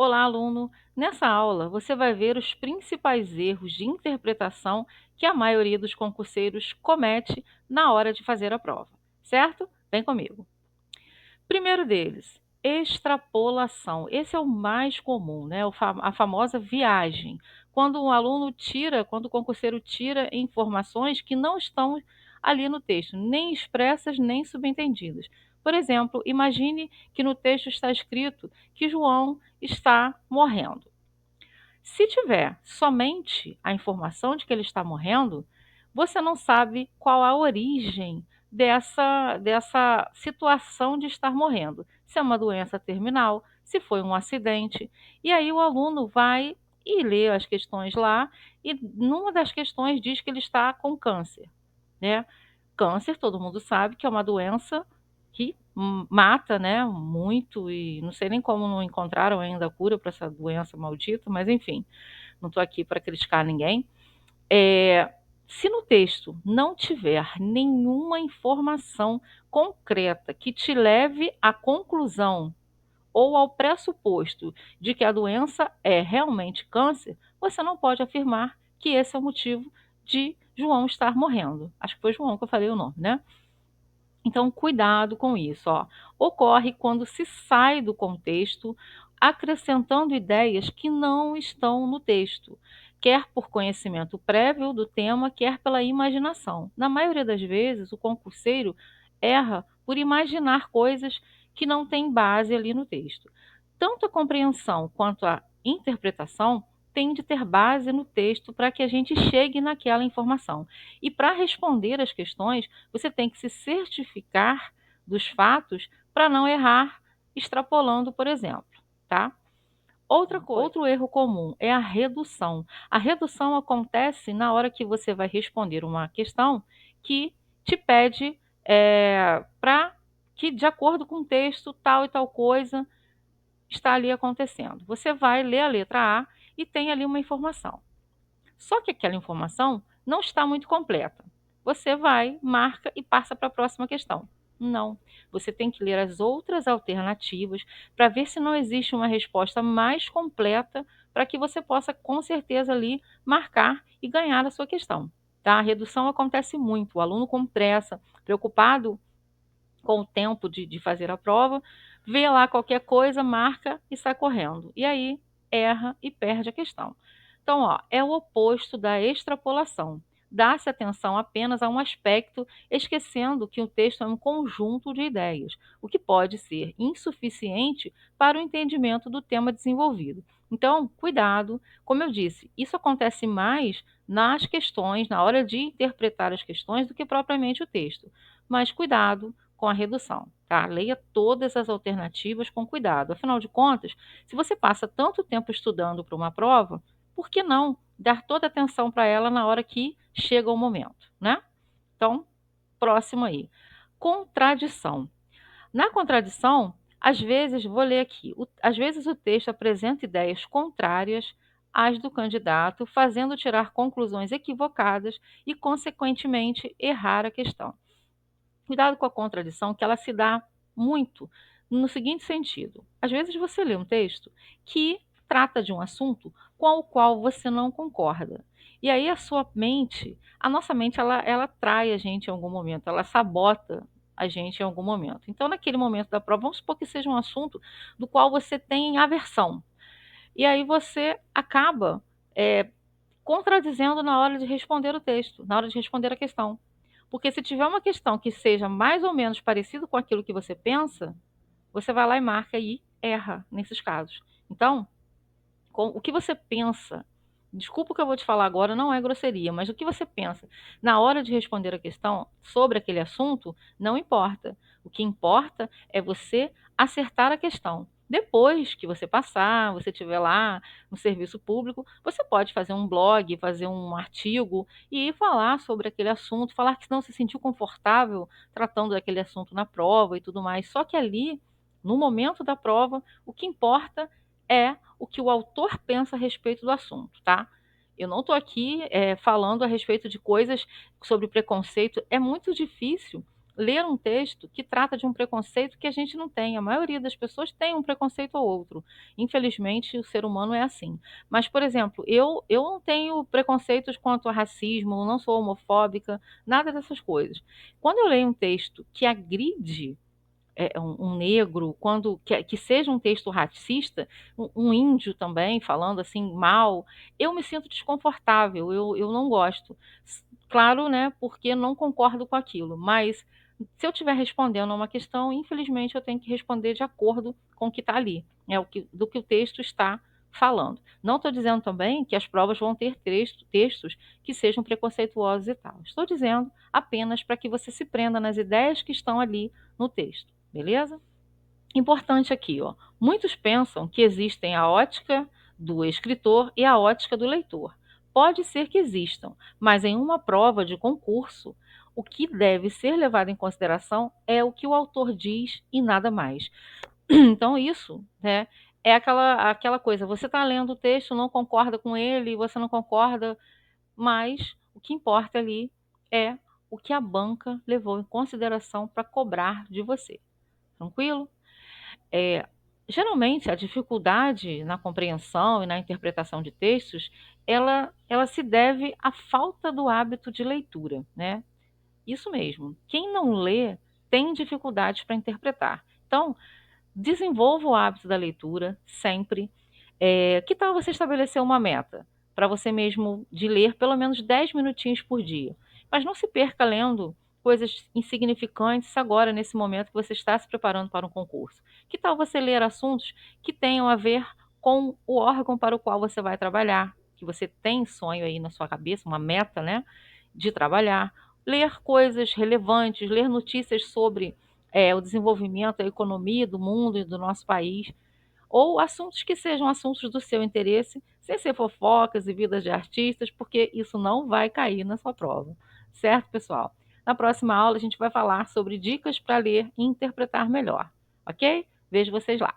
Olá, aluno! Nessa aula, você vai ver os principais erros de interpretação que a maioria dos concurseiros comete na hora de fazer a prova, certo? Vem comigo. Primeiro deles, extrapolação. Esse é o mais comum, né? A famosa viagem. Quando o concurseiro tira informações que não estão ali no texto, nem expressas, nem subentendidas. Por exemplo, imagine que no texto está escrito que João está morrendo. Se tiver somente a informação de que ele está morrendo, você não sabe qual a origem dessa situação de estar morrendo. Se é uma doença terminal, se foi um acidente. E aí o aluno vai e lê as questões lá, e numa das questões diz que ele está com câncer, né? Câncer, todo mundo sabe que é uma doença que mata, né, muito, e não sei nem como não encontraram ainda a cura para essa doença maldita, mas enfim, não estou aqui para criticar ninguém. Se no texto não tiver nenhuma informação concreta que te leve à conclusão ou ao pressuposto de que a doença é realmente câncer, você não pode afirmar que esse é o motivo de João estar morrendo. Acho que foi João que eu falei o nome, né? Então, cuidado com isso, ó. Ocorre quando se sai do contexto, acrescentando ideias que não estão no texto, quer por conhecimento prévio do tema, quer pela imaginação. Na maioria das vezes, o concurseiro erra por imaginar coisas que não têm base ali no texto. Tanto a compreensão quanto a interpretação têm de ter base no texto para que a gente chegue naquela informação. E para responder as questões, você tem que se certificar dos fatos para não errar extrapolando, por exemplo, tá? Outra coisa, outro erro comum é a redução. A redução acontece na hora que você vai responder uma questão que te pede para que, de acordo com o texto, tal e tal coisa está ali acontecendo. Você vai ler a letra A e tem ali uma informação. Só que aquela informação não está muito completa. Você vai, marca e passa para a próxima questão. Não. Você tem que ler as outras alternativas para ver se não existe uma resposta mais completa para que você possa, com certeza, ali marcar e ganhar a sua questão. Tá? A redução acontece muito. O aluno com pressa, preocupado com o tempo de fazer a prova, vê lá qualquer coisa, marca e sai correndo. E aí erra e perde a questão. Então, ó, é o oposto da extrapolação. Dá-se atenção apenas a um aspecto, esquecendo que o texto é um conjunto de ideias, o que pode ser insuficiente para o entendimento do tema desenvolvido. Então, cuidado, como eu disse, isso acontece mais nas questões, na hora de interpretar as questões, do que propriamente o texto. Mas cuidado com a redução, tá? Leia todas as alternativas com cuidado. Afinal de contas, se você passa tanto tempo estudando para uma prova, por que não dar toda a atenção para ela na hora que chega o momento, né? Então, próximo aí. Contradição. Na contradição, às vezes, vou ler aqui, às vezes o texto apresenta ideias contrárias às do candidato, fazendo tirar conclusões equivocadas e, consequentemente, errar a questão. Cuidado com a contradição, que ela se dá muito no seguinte sentido: às vezes você lê um texto que trata de um assunto com o qual você não concorda. E aí a nossa mente, ela trai a gente em algum momento, ela sabota a gente em algum momento. Então, naquele momento da prova, vamos supor que seja um assunto do qual você tem aversão. E aí você acaba contradizendo na hora de responder o texto, na hora de responder a questão. Porque se tiver uma questão que seja mais ou menos parecido com aquilo que você pensa, você vai lá e marca e erra nesses casos. Então, o que você pensa, desculpa o que eu vou te falar agora, não é grosseria, mas o que você pensa na hora de responder a questão sobre aquele assunto, não importa. O que importa é você acertar a questão. Depois que você passar, você estiver lá no serviço público, você pode fazer um blog, fazer um artigo e falar sobre aquele assunto, falar que não se sentiu confortável tratando daquele assunto na prova e tudo mais. Só que ali, no momento da prova, o que importa é o que o autor pensa a respeito do assunto, tá? Eu não estou aqui falando a respeito de coisas sobre preconceito. É muito difícil ler um texto que trata de um preconceito que a gente não tem. A maioria das pessoas tem um preconceito ou outro. Infelizmente, o ser humano é assim. Mas, por exemplo, eu não tenho preconceitos quanto a racismo, não sou homofóbica, nada dessas coisas. Quando eu leio um texto que agride um negro, quando que seja um texto racista, um índio também falando assim mal, eu me sinto desconfortável, eu não gosto. Claro, né, porque não concordo com aquilo, mas se eu estiver respondendo a uma questão, infelizmente eu tenho que responder de acordo com o que está ali, do que o texto está falando. Não estou dizendo também que as provas vão ter textos que sejam preconceituosos e tal. Estou dizendo apenas para que você se prenda nas ideias que estão ali no texto, beleza? Importante aqui, ó. Muitos pensam que existem a ótica do escritor e a ótica do leitor. Pode ser que existam, mas em uma prova de concurso, o que deve ser levado em consideração é o que o autor diz e nada mais. Então, isso, né, é aquela coisa, você está lendo o texto, não concorda com ele, você não concorda, mas o que importa ali é o que a banca levou em consideração para cobrar de você. Tranquilo? É, geralmente, a dificuldade na compreensão e na interpretação de textos, ela se deve à falta do hábito de leitura, né? Isso mesmo. Quem não lê tem dificuldades para interpretar. Então, desenvolva o hábito da leitura sempre. Que tal você estabelecer uma meta para você mesmo de ler pelo menos 10 minutinhos por dia? Mas não se perca lendo coisas insignificantes agora, nesse momento que você está se preparando para um concurso. Que tal você ler assuntos que tenham a ver com o órgão para o qual você vai trabalhar, que você tem sonho aí na sua cabeça, uma meta, né, de trabalhar. Ler coisas relevantes, ler notícias sobre o desenvolvimento, a economia do mundo e do nosso país, ou assuntos que sejam assuntos do seu interesse, sem ser fofocas e vidas de artistas, porque isso não vai cair na sua prova. Certo, pessoal? Na próxima aula, a gente vai falar sobre dicas para ler e interpretar melhor. Ok? Vejo vocês lá.